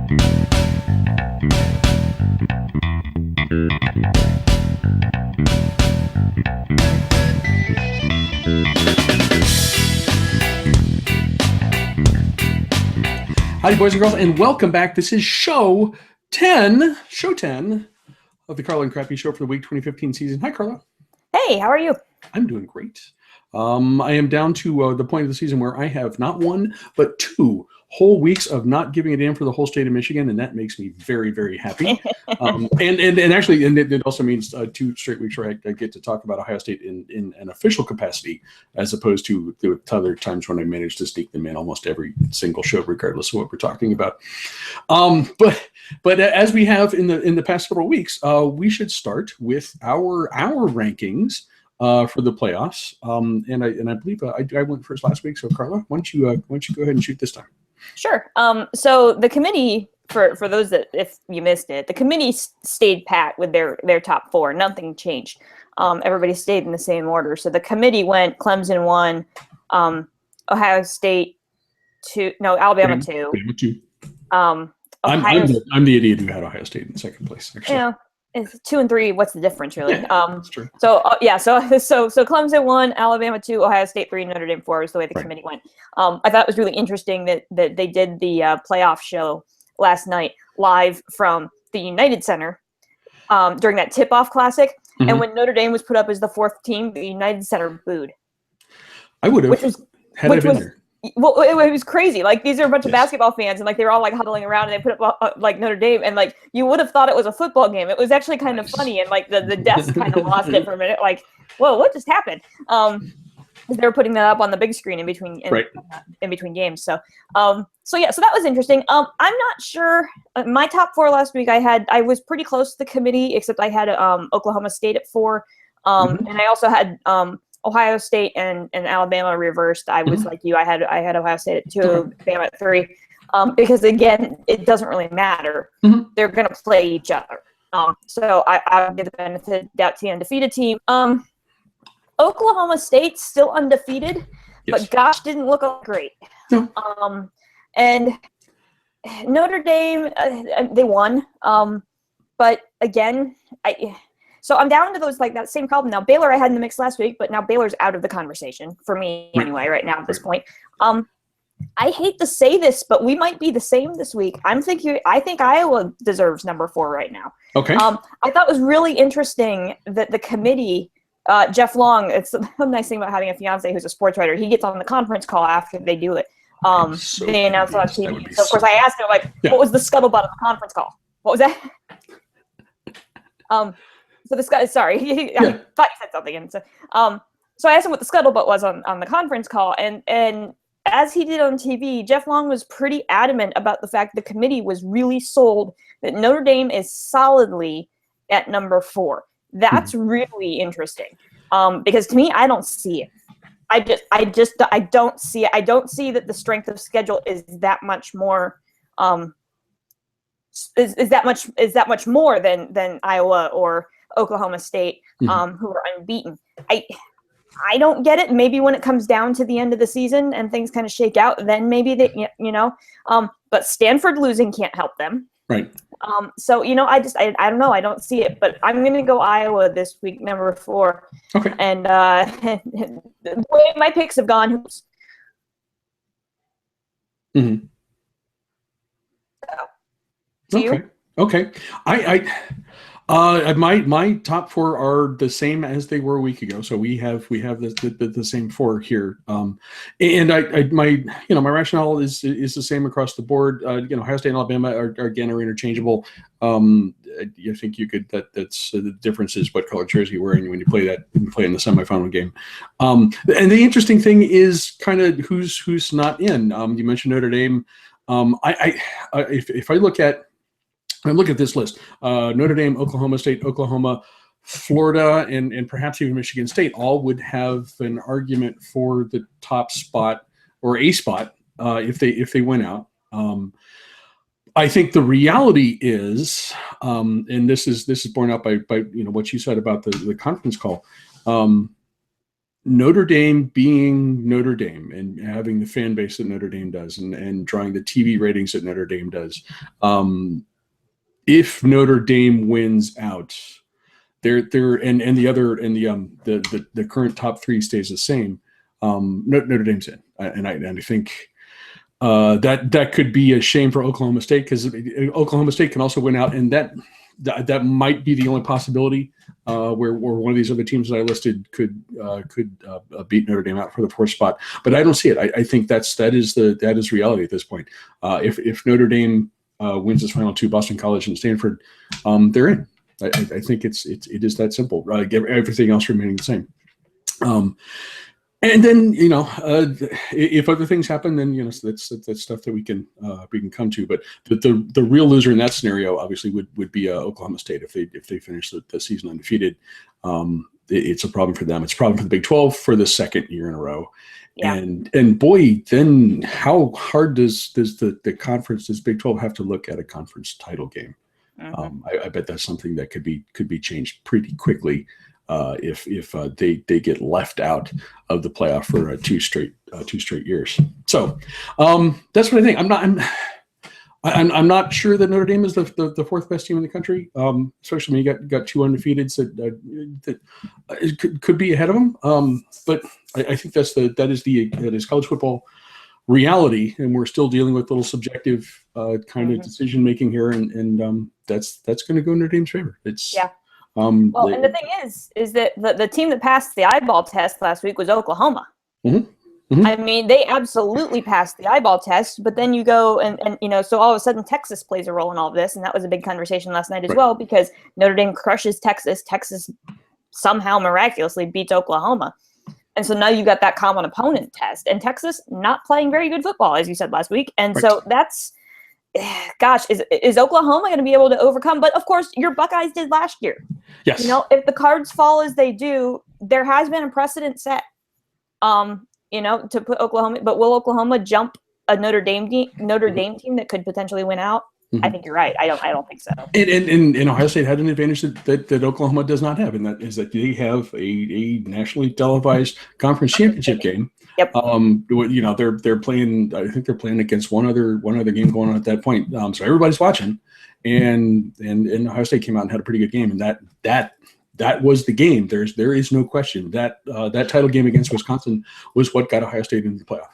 Howdy, boys and girls, and welcome back. This is show 10 of the Carla and Crappy show for the week 2015 season. Hi, Carla. Hey, how are you? I'm doing great. I am down to the point of the season where I have not one, but 2 whole weeks of not giving a damn for the whole state of Michigan, and that makes me very, very happy. And actually, it also means 2 straight weeks where I get to talk about Ohio State in an official capacity, as opposed to the other times when I managed to sneak them in almost every single show, regardless of what we're talking about. But as we have in the past several weeks, we should start with our rankings for the playoffs. And I believe I went first last week. So Carla, why don't you go ahead and shoot this time? Sure. So the committee, for those that, if you missed it, the committee stayed pat with their top 4. Nothing changed. Everybody stayed in the same order. So the committee went Clemson 1, Ohio State 2, no, Alabama 2. Alabama 2. I'm the idiot who had Ohio State in second place. Actually, yeah, it's 2 and 3. What's the difference, really? Yeah, that's true. So Clemson 1, Alabama 2, Ohio State 3, Notre Dame 4 is the way the committee went. I thought it was really interesting that they did the playoff show last night live from the United Center during that tip-off classic. Mm-hmm. And when Notre Dame was put up as the 4th team, the United Center booed. I would have had it been there. Well, it was crazy. Like, these are a bunch of basketball fans, and like they were all like huddling around, and they put up like Notre Dame, and like you would have thought it was a football game. It was actually kind of funny, and like the desk kind of lost it for a minute. Like, whoa, what just happened? They were putting that up on the big screen in between games. So that was interesting. I'm not sure. My top 4 last week, I was pretty close to the committee, except I had Oklahoma State at 4, and I also had Ohio State and Alabama reversed. I was like you. I had Ohio State at 2, Alabama at 3, because again, it doesn't really matter. Mm-hmm. They're going to play each other. So I would give the benefit of doubt to the undefeated team. Oklahoma State's still undefeated, but gosh, didn't look great. No. And Notre Dame, they won. But again, So I'm down to those, like, that same problem now. Baylor I had in the mix last week, but now Baylor's out of the conversation for me anyway right now at this point. I hate to say this, but we might be the same this week. I think Iowa deserves number 4 right now. Okay. I thought it was really interesting that the committee, Jeff Long, it's the nice thing about having a fiance who's a sports writer. He gets on the conference call after they do it. They announce it on TV. So of course I asked him, like, what was the scuttlebutt of the conference call? What was that? So this guy, sorry, I thought he said something. And so I asked him what the scuttlebutt was on the conference call. And as he did on TV, Jeff Long was pretty adamant about the fact the committee was really sold that Notre Dame is solidly at number 4. That's really interesting. Because to me, I don't see it. I don't see it. I don't see that the strength of schedule is that much more is that much more than Iowa or Oklahoma State, who are unbeaten. I don't get it. Maybe when it comes down to the end of the season and things kind of shake out, then maybe they, but Stanford losing can't help them. Right. So, I don't know. I don't see it, but I'm going to go Iowa this week, number 4. Okay. And the way my picks have gone. Mm-hmm. So, okay. you? Okay. My top 4 are the same as they were a week ago. So we have the same 4 here. And my rationale is the same across the board. Ohio State and Alabama are interchangeable. I think you could that's the difference is what color jersey you're wearing when you play in the semifinal game. And the interesting thing is kind of who's not in. You mentioned Notre Dame. If I look at this list, Notre Dame, Oklahoma State, Oklahoma, Florida, and perhaps even Michigan State all would have an argument for the top spot or a spot if they went out. I think the reality is, and this is borne out by what you said about the conference call. Notre Dame being Notre Dame and having the fan base that Notre Dame does and drawing the TV ratings that Notre Dame does, if Notre Dame wins out, they're and the current top three stays the same. Notre Dame's in, and I think that could be a shame for Oklahoma State, because Oklahoma State can also win out, and that might be the only possibility where one of these other teams that I listed could beat Notre Dame out for the fourth spot. But I don't see it. I think that is reality at this point. If Notre Dame wins its final two, Boston College and Stanford, they're in. I think it is that simple. Everything else remaining the same. And then, if other things happen, then, that's stuff that we can come to. But the real loser in that scenario obviously would be Oklahoma State if they finish the season undefeated. It's a problem for them. It's a problem for the Big 12 for the second year in a row. Yeah. And boy, then how hard does the conference, does Big 12 have to look at a conference title game? Mm-hmm. I bet that's something that could be changed pretty quickly. If they get left out of the playoff for two straight years. So that's what I think. I'm not sure that Notre Dame is the fourth best team in the country, especially when you got two undefeateds that could be ahead of them. But I think that is college football reality, and we're still dealing with little subjective kind of decision making here, and that's going to go in Notre Dame's favor. And the thing is that the team that passed the eyeball test last week was Oklahoma. Mm-hmm. Mm-hmm. I mean, they absolutely passed the eyeball test, but then you go and so all of a sudden Texas plays a role in all of this, and that was a big conversation last night as well, because Notre Dame crushes Texas. Texas somehow miraculously beats Oklahoma. And so now you got that common opponent test, and Texas not playing very good football, as you said last week. And so that's, gosh, is Oklahoma going to be able to overcome? But of course, your Buckeyes did last year. Yes. If the cards fall as they do, there has been a precedent set, to put Oklahoma. But will Oklahoma jump a Notre Dame team that could potentially win out? Mm-hmm. I think you're right. I don't think so. And Ohio State had an advantage that Oklahoma does not have, and that is that they have a nationally televised conference championship game. Yep. They're playing. I think they're playing against one other game going on at that point. So everybody's watching, and Ohio State came out and had a pretty good game, and that was the game. There is no question that title game against Wisconsin was what got Ohio State into the playoff.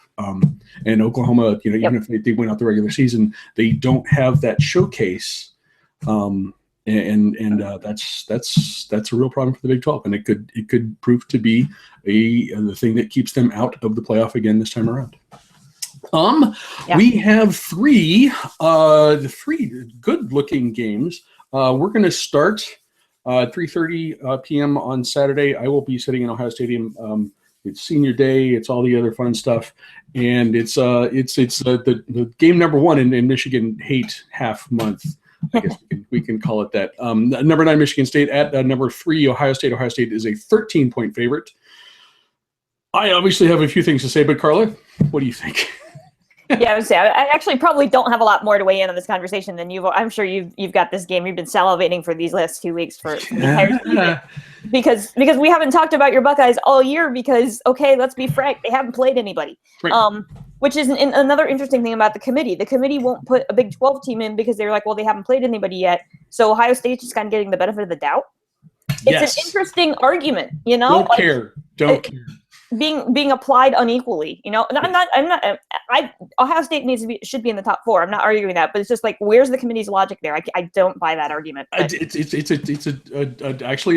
And Oklahoma, even if they win out the regular season, they don't have that showcase. That's a real problem for the Big 12, and it could prove to be the thing that keeps them out of the playoff again this time around. We have three good-looking games. We're going to start 3:30 p.m. on Saturday. I will be sitting in Ohio Stadium. It's senior day. It's all the other fun stuff, and it's the game number one in Michigan hate half month. I guess we can call it that. Number 9 Michigan State at number 3 Ohio State. Ohio State is a 13-point favorite. I obviously have a few things to say, but Carla, what do you think? Yeah, I would say I actually probably don't have a lot more to weigh in on this conversation than you've. I'm sure you've got this game. You've been salivating for these last 2 weeks for the entire season. because we haven't talked about your Buckeyes all year. Because let's be frank, they haven't played anybody. Right. Which is another interesting thing about the committee. The committee won't put a Big 12 team in because they're like, well, they haven't played anybody yet. So Ohio State's just kind of getting the benefit of the doubt. It's an interesting argument, Don't care. Being applied unequally, and Ohio State should be in the top 4. I'm not arguing that, but it's just like, where's the committee's logic there? I don't buy that argument. Actually,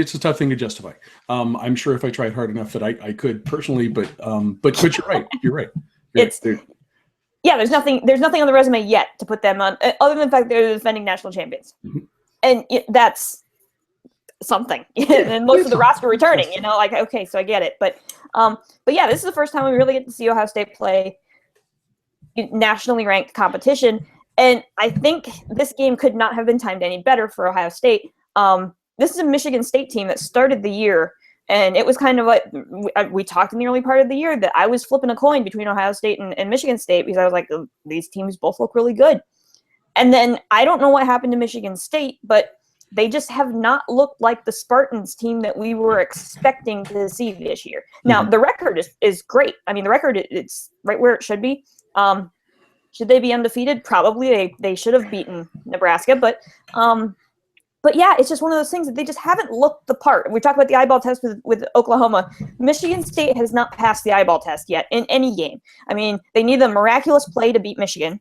it's a tough thing to justify. I'm sure if I tried hard enough that I could personally, but you're right. You're right. There's nothing on the resume yet to put them on, other than the fact they're the defending national champions, and that's something. And most of the roster returning, so I get it, but this is the first time we really get to see Ohio State play nationally ranked competition, and I think this game could not have been timed any better for Ohio State. This is a Michigan State team that started the year, and it was kind of like we talked in the early part of the year that I was flipping a coin between Ohio State and Michigan State, because I was like, these teams both look really good. And then I don't know what happened to Michigan State, but they just have not looked like the Spartans team that we were expecting to see this year. Now, the record is great. I mean, the record, it's right where it should be. Should they be undefeated? Probably. They should have beaten Nebraska, but yeah, it's just one of those things that they just haven't looked the part. We talked about the eyeball test with Oklahoma. Michigan State has not passed the eyeball test yet in any game. I mean, they need a miraculous play to beat Michigan.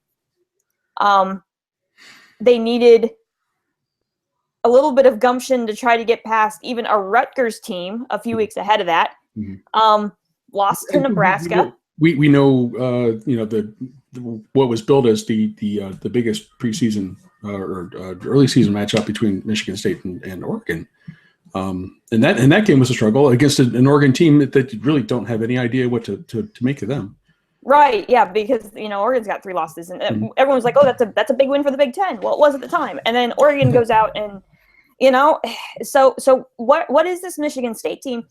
They needed a little bit of gumption to try to get past even a Rutgers team a few weeks ahead of that. Lost to Nebraska. We know what was billed as the biggest preseason or early season matchup between Michigan State and Oregon, and that game was a struggle against an Oregon team that really don't have any idea what to make of them. Right, yeah, because Oregon's got 3 losses, and everyone's like, "Oh, that's a big win for the Big Ten." Well, it was at the time, and then Oregon goes out and so what is this Michigan State team?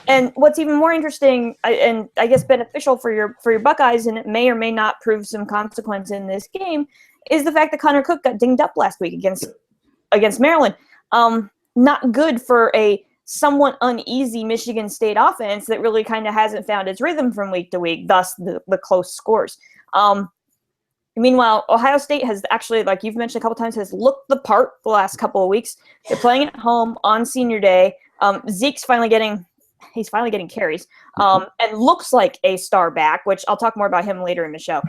And what's even more interesting, and I guess beneficial for your Buckeyes, and it may or may not prove some consequence in this game, is the fact that Connor Cook got dinged up last week against Maryland. Not good for a somewhat uneasy Michigan State offense that really kind of hasn't found its rhythm from week to week, thus the close scores. Meanwhile, Ohio State has actually, like you've mentioned a couple times, has looked the part the last couple of weeks. They're playing at home on senior day. Zeke's finally getting carries, and looks like a star back, which I'll talk more about him later in the show.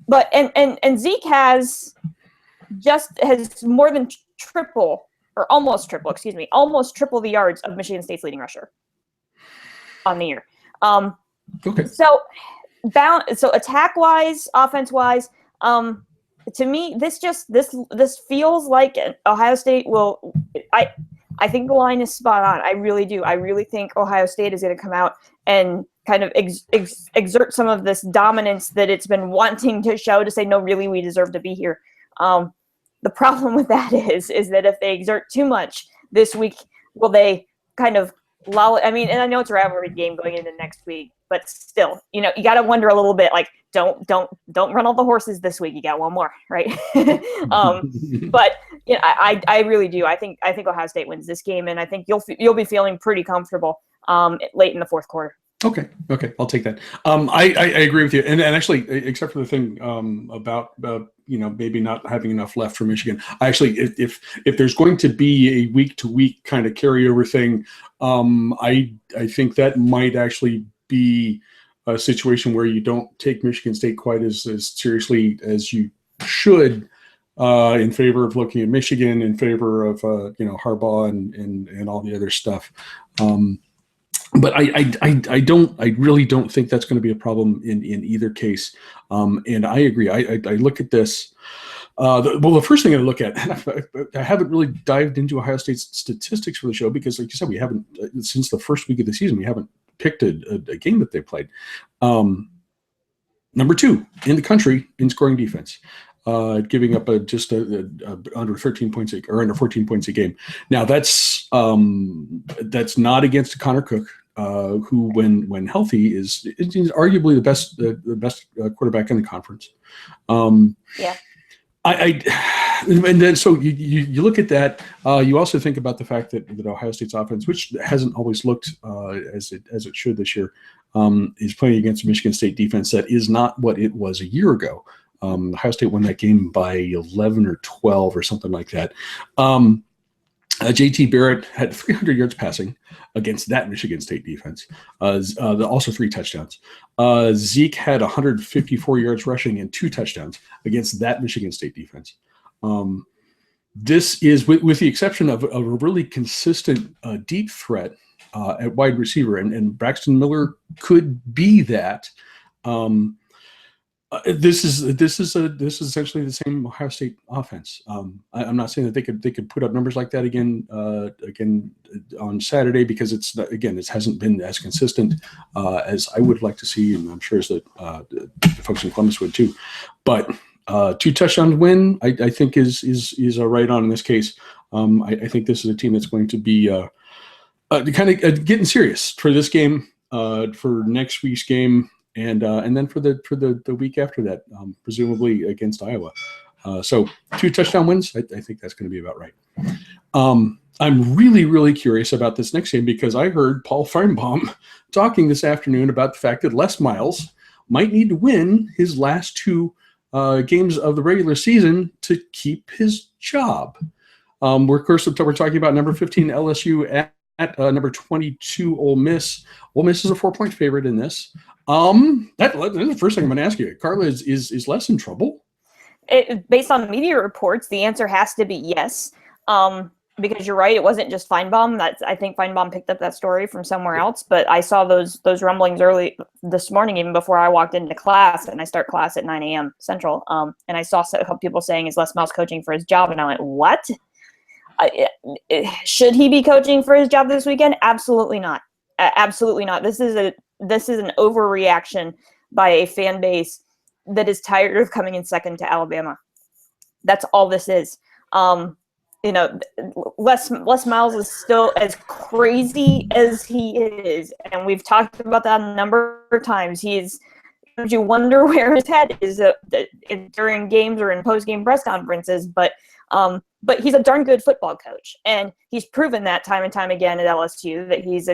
But Zeke has more than triple almost triple the yards of Michigan State's leading rusher on the year. Okay. So attack wise, offense wise, to me, this feels like Ohio State will. I think the line is spot on. I really do. I really think Ohio State is going to come out and kind of exert some of this dominance that it's been wanting to show, to say, no, really, we deserve to be here. The problem with that is that if they exert too much this week, will they kind of lull? I mean, and I know it's a rivalry game going into next week, but still, you got to wonder a little bit, like, don't run all the horses this week. You got one more, right? But I really do. I think Ohio State wins this game, and I think you'll be feeling pretty comfortable late in the fourth quarter. Okay, I'll take that. I agree with you, and actually, except for the thing about maybe not having enough left for Michigan. I actually, if there's going to be a week to week kind of carryover thing, I think that might actually be a situation where you don't take Michigan State quite as seriously as you should, in favor of looking at Michigan, in favor of Harbaugh and all the other stuff. But I really don't think that's going to be a problem in either case. And I agree. I look at this. The first thing I look at, I haven't really dived into Ohio State's statistics for the show because, like you said, we haven't, since the first week of the season, we haven't picked a game that they played. Number 2 in the country in scoring defense, giving up under 13 points or under 14 points a game. Now that's not against Connor Cook, who when healthy is arguably the best quarterback in the conference. Yeah. And then so you look at that. You also think about the fact that Ohio State's offense, which hasn't always looked as it should this year, is playing against a Michigan State defense that is not what it was a year ago. Ohio State won that game by 11 or 12 or something like that. JT Barrett had 300 yards passing against that Michigan State defense, also 3 touchdowns. Zeke had 154 yards rushing and 2 touchdowns against that Michigan State defense. This is, with the exception of a really consistent deep threat at wide receiver, and Braxton Miller could be that. This is essentially the same Ohio State offense. I'm not saying that they could put up numbers like that again on Saturday, because it hasn't been as consistent as I would like to see, and I'm sure as the folks in Columbus would too. But 2 touchdowns win, I think is right on in this case. I think this is a team that's going to be kind of getting serious for this game, for next week's game. And then for the week after that, presumably against Iowa. So 2 touchdown wins, I think that's going to be about right. I'm really, really curious about this next game because I heard Paul Feinbaum talking this afternoon about the fact that Les Miles might need to win his last 2 games of the regular season to keep his job. We're talking about number 15 LSU at number 22 Ole Miss. Ole Miss is a 4-point favorite in this. That's the first thing I'm going to ask you. Carla, is Les in trouble? Based on media reports, the answer has to be yes. Because you're right, it wasn't just Feinbaum. I think Feinbaum picked up that story from somewhere else. But I saw those rumblings early this morning, even before I walked into class, and I start class at 9 a.m. Central. And I saw a couple people saying, "Is Les Miles coaching for his job?" And I went, "What? Should he be coaching for his job this weekend? Absolutely not. Absolutely not. This is an overreaction by a fan base that is tired of coming in second to Alabama. That's all this is." Les Miles is still as crazy as he is, and we've talked about that a number of times. You wonder where his head is during games or in post-game press conferences, but he's a darn good football coach, and he's proven that time and time again at LSU that he's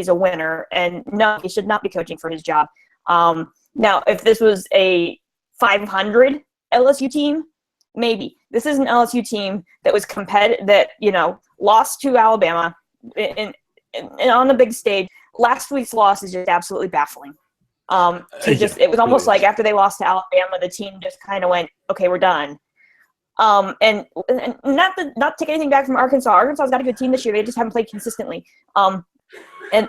a winner. And no, he should not be coaching for his job. Now, if this was a 500 LSU team, maybe. This is an LSU team that was competitive, that lost to Alabama and on the big stage. Last week's loss is just absolutely baffling. It was almost like after they lost to Alabama, the team just kind of went, "Okay, we're done." And not to take anything back from Arkansas. Arkansas's got a good team this year. They just haven't played consistently.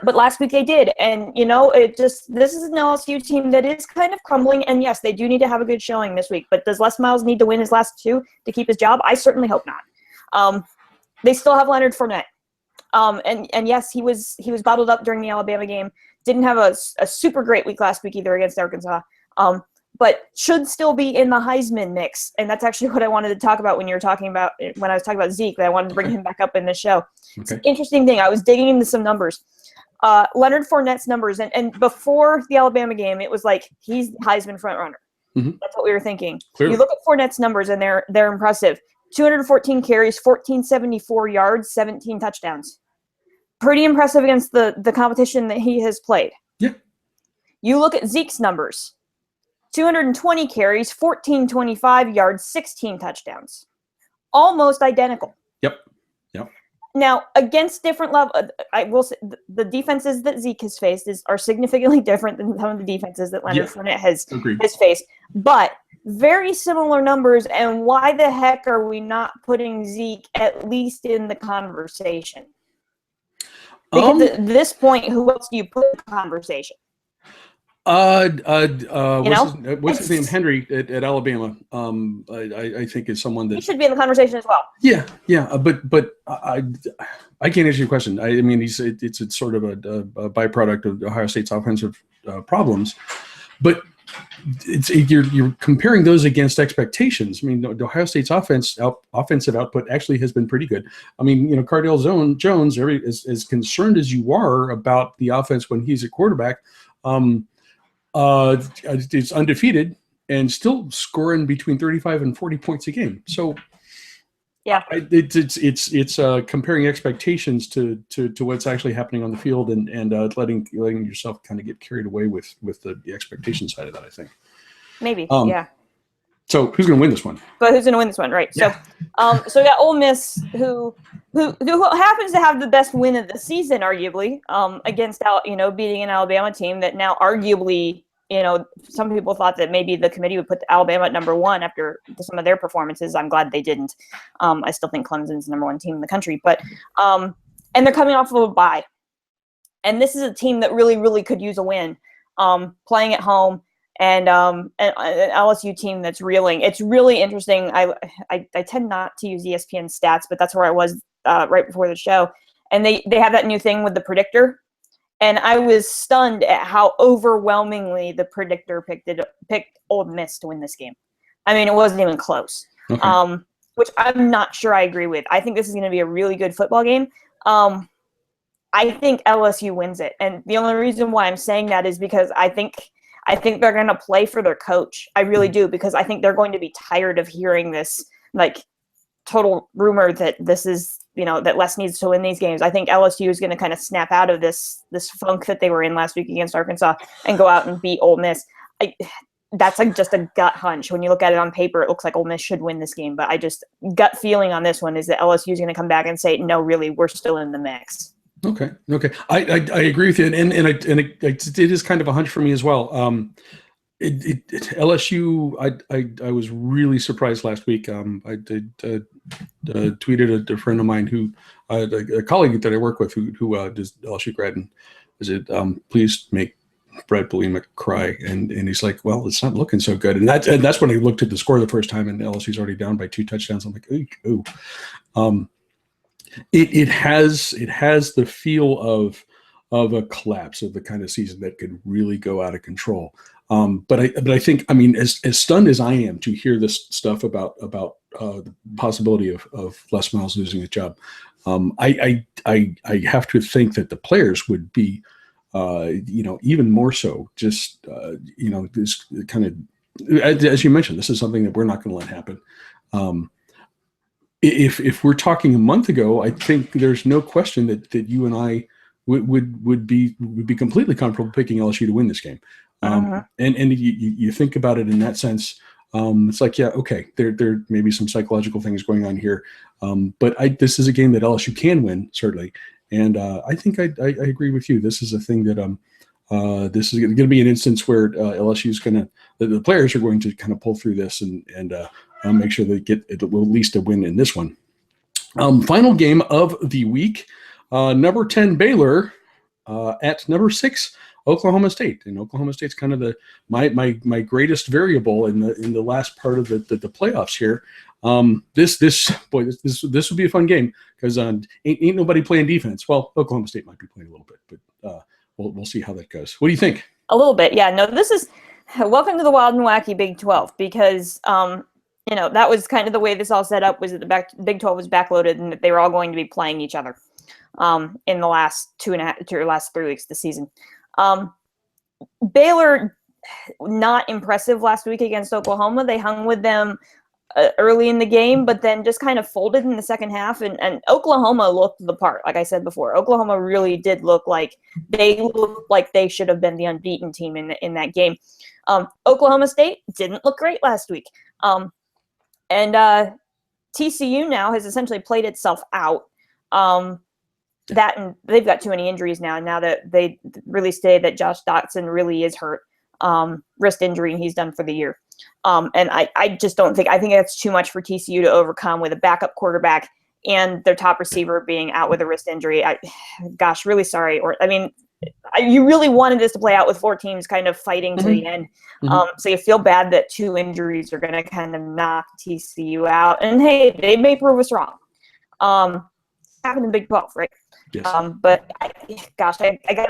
But last week they did, and this is an LSU team that is kind of crumbling. And yes, they do need to have a good showing this week. But does Les Miles need to win his last 2 to keep his job? I certainly hope not. They still have Leonard Fournette, and yes, he was bottled up during the Alabama game. Didn't have a super great week last week either against Arkansas. But should still be in the Heisman mix, and that's actually what I wanted to talk about when I was talking about Zeke. That I wanted to bring him back up in the show. Okay. It's an interesting thing. I was digging into some numbers. Leonard Fournette's numbers, and before the Alabama game, it was like he's the Heisman front runner. Mm-hmm. That's what we were thinking. Clearly. You look at Fournette's numbers, and they're impressive. 214 carries, 1,474 yards, 17 touchdowns. Pretty impressive against the competition that he has played. Yeah. You look at Zeke's numbers. 220 carries, 1,425 yards, 16 touchdowns. Almost identical. Yep. Now, against different level, I will say the defenses that Zeke has faced are significantly different than some of the defenses that Leonard Fournette has faced. But very similar numbers, and why the heck are we not putting Zeke at least in the conversation? Because at this point, who else do you put in the conversation? What's his name? Henry at Alabama. I think is someone that he should be in the conversation as well. Yeah. But I can't answer your question. I mean, it's sort of a byproduct of Ohio State's offensive problems, but you're comparing those against expectations. I mean, Ohio State's offensive output actually has been pretty good. I mean, Cardale Jones, as concerned as you are about the offense when he's a quarterback, it's undefeated and still scoring between 35 and 40 points a game. So, yeah, it's comparing expectations to what's actually happening on the field and letting yourself kind of get carried away with the expectation side of that, I think. Maybe, yeah. So who's going to win this one? But who's going to win this one, right? Yeah. So we got Ole Miss, who happens to have the best win of the season, arguably, against beating an Alabama team that now arguably, some people thought that maybe the committee would put Alabama at number 1 after some of their performances. I'm glad they didn't. I still think Clemson's the number 1 team in the country, but and they're coming off of a bye, and this is a team that really, really could use a win, playing at home. And an LSU team that's reeling. It's really interesting. I tend not to use ESPN stats, but that's where I was right before the show. And they have that new thing with the predictor. And I was stunned at how overwhelmingly the predictor picked Ole Miss to win this game. I mean, it wasn't even close, okay. Which I'm not sure I agree with. I think this is going to be a really good football game. I think LSU wins it. And the only reason why I'm saying that is because I think I think they're going to play for their coach. I really do, because I think they're going to be tired of hearing this like total rumor that this is, that Les needs to win these games. I think LSU is going to kind of snap out of this funk that they were in last week against Arkansas and go out and beat Ole Miss. That's just a gut hunch. When you look at it on paper, it looks like Ole Miss should win this game, but gut feeling on this one is that LSU is going to come back and say, no, really, we're still in the mix. Okay. I agree with you, and it is kind of a hunch for me as well. LSU, I was really surprised last week. I did tweeted a friend of mine who, a colleague that I work with who does LSU grad, and I said, please make Brad Bulimic cry, and he's like, well, it's not looking so good, and that's when I looked at the score the first time, and LSU's already down by 2 touchdowns. I'm like, ooh. It has the feel of a collapse of the kind of season that could really go out of control. But I think, I mean, as stunned as I am to hear this stuff about the possibility of Les Miles losing his job, I have to think that the players would be, even more so. Just this kind of, as you mentioned, this is something that we're not going to let happen. If we're talking a month ago, I think there's no question that you and I would be completely comfortable picking LSU to win this game. And you think about it in that sense, it's like, yeah, okay, there may be some psychological things going on here, but this is a game that LSU can win, certainly. And I think I agree with you. This is a thing that this is going to be an instance where LSU is the players are going to kind of pull through this and make sure they get at least a win in this one. Final game of the week, number 10 Baylor at number 6 Oklahoma State, and Oklahoma State's kind of my greatest variable in the last part of the playoffs here. This would be a fun game because ain't nobody playing defense. Well, Oklahoma State might be playing a little bit, but we'll see how that goes. What do you think? A little bit, yeah. No, this is welcome to the wild and wacky Big 12 because that was kind of the way this all set up, was that the Big 12 was backloaded and that they were all going to be playing each other in the last 3 weeks of the season. Baylor, not impressive last week against Oklahoma. They hung with them early in the game, but then just kind of folded in the second half. And Oklahoma looked the part. Like I said before, Oklahoma really did look like they should have been the unbeaten team in that game. Oklahoma State didn't look great last week. And TCU now has essentially played itself out. That and they've got too many injuries now. Now that they released today that Josh Dotson really is hurt, wrist injury, and he's done for the year. And I just don't think, I think that's too much for TCU to overcome with a backup quarterback and their top receiver being out with a wrist injury. Really sorry. You really wanted this to play out with 4 teams kind of fighting to the end. So you feel bad that 2 injuries are going to kind of knock TCU out. And hey, they may prove us wrong. Happened in Big 12, right? Yes. But I got to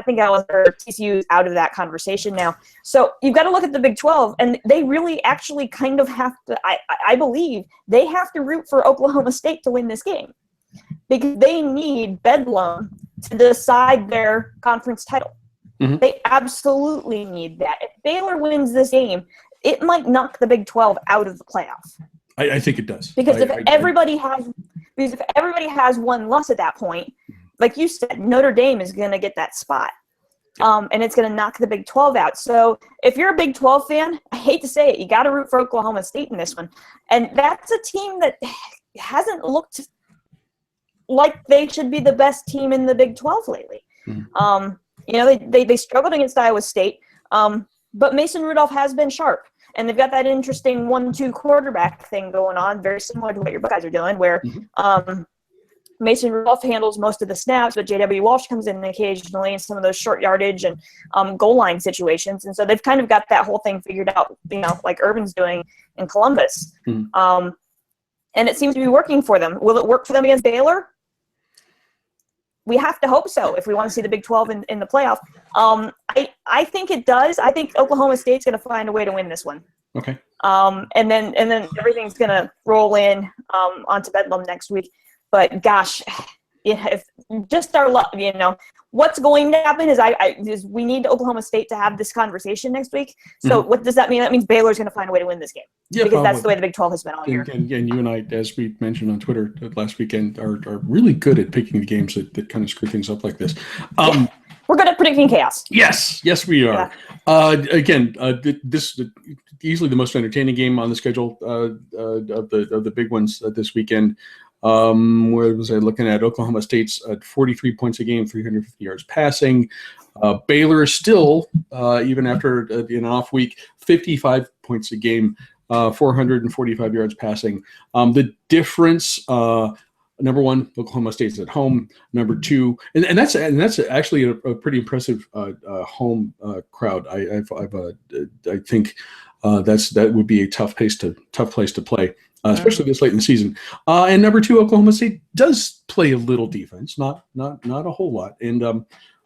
think TCU is out of that conversation now. So you've got to look at the Big 12, and they really actually kind of have to, I believe, they have to root for Oklahoma State to win this game because they need Bedlam to decide their conference title. They absolutely need that. If Baylor wins this game, it might knock the Big 12 out of the playoff. I think it does. Because if everybody has one loss at that point, like you said, Notre Dame is going to get that spot. And it's going to knock the Big 12 out. So if you're a Big 12 fan, I hate to say it, you got to root for Oklahoma State in this one. And that's a team that hasn't looked like they should be the best team in the Big 12 lately. They struggled against Iowa State, but Mason Rudolph has been sharp. And they've got that interesting 1-2 quarterback thing going on, very similar to what your Buckeyes are doing, where Mason Rudolph handles most of the snaps, but J.W. Walsh comes in occasionally in some of those short yardage and goal line situations. And so they've kind of got that whole thing figured out, like Urban's doing in Columbus. And it seems to be working for them. Will it work for them against Baylor? We have to hope so if we want to see the Big 12 in the playoff. I think it does. I think Oklahoma State's going to find a way to win this one. Okay. And then everything's going to roll in onto Bedlam next week. But gosh, if just our luck, what's going to happen is we need Oklahoma State to have this conversation next week. So what does that mean? That means Baylor's going to find a way to win this game. Yeah, because that's the way the Big 12 has been all year. And you and I, as we mentioned on Twitter last weekend, are really good at picking the games that kind of screw things up like this. We're good at predicting chaos. Yes, we are. Yeah. This easily the most entertaining game on the schedule of the big ones this weekend. Where was I looking at? Oklahoma State's 43 points a game, 350 yards passing. Baylor still, even after an off week, 55 points a game, 445 yards passing. The difference, number one, Oklahoma State's at home. Number two, and that's actually a pretty impressive home crowd. I think that would be a tough place to play. Especially this late in the season. And number two, Oklahoma State does play a little defense, not a whole lot. And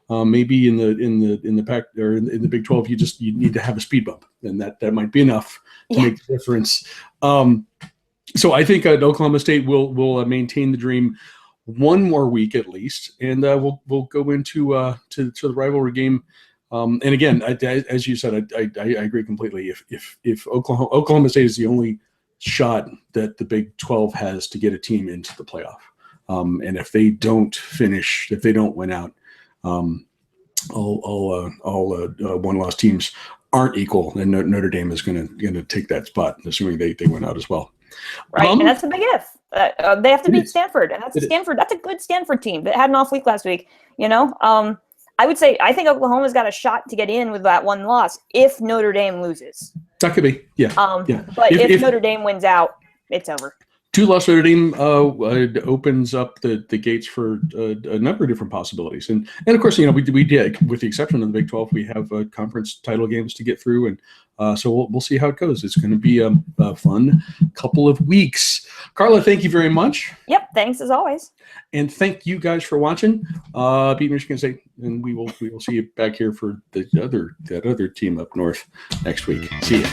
maybe in the Pac or in the Big 12, you need to have a speed bump, and that might be enough to make the difference. So I think Oklahoma State will maintain the dream one more week at least, and we'll go into to the rivalry game. And again, as you said, I agree completely. If Oklahoma State is the only shot that the Big 12 has to get a team into the playoff, and if they don't win out, all one-loss teams aren't equal, and Notre Dame is going to take that spot, assuming they win out as well. Right, and that's a big if. They have to beat Stanford, and that's a good Stanford team that had an off week last week. I would say I think Oklahoma's got a shot to get in with that one loss if Notre Dame loses. That could be, yeah. But if Notre Dame wins out, it's over. Two-loss Notre Dame opens up the gates for a number of different possibilities, and of course, we did, with the exception of the Big 12, we have conference title games to get through, and so we'll see how it goes. It's going to be a fun couple of weeks. Carla, thank you very much. Yep, thanks as always. And thank you guys for watching. Beat Michigan State, and we will see you back here for that other team up north next week. See ya.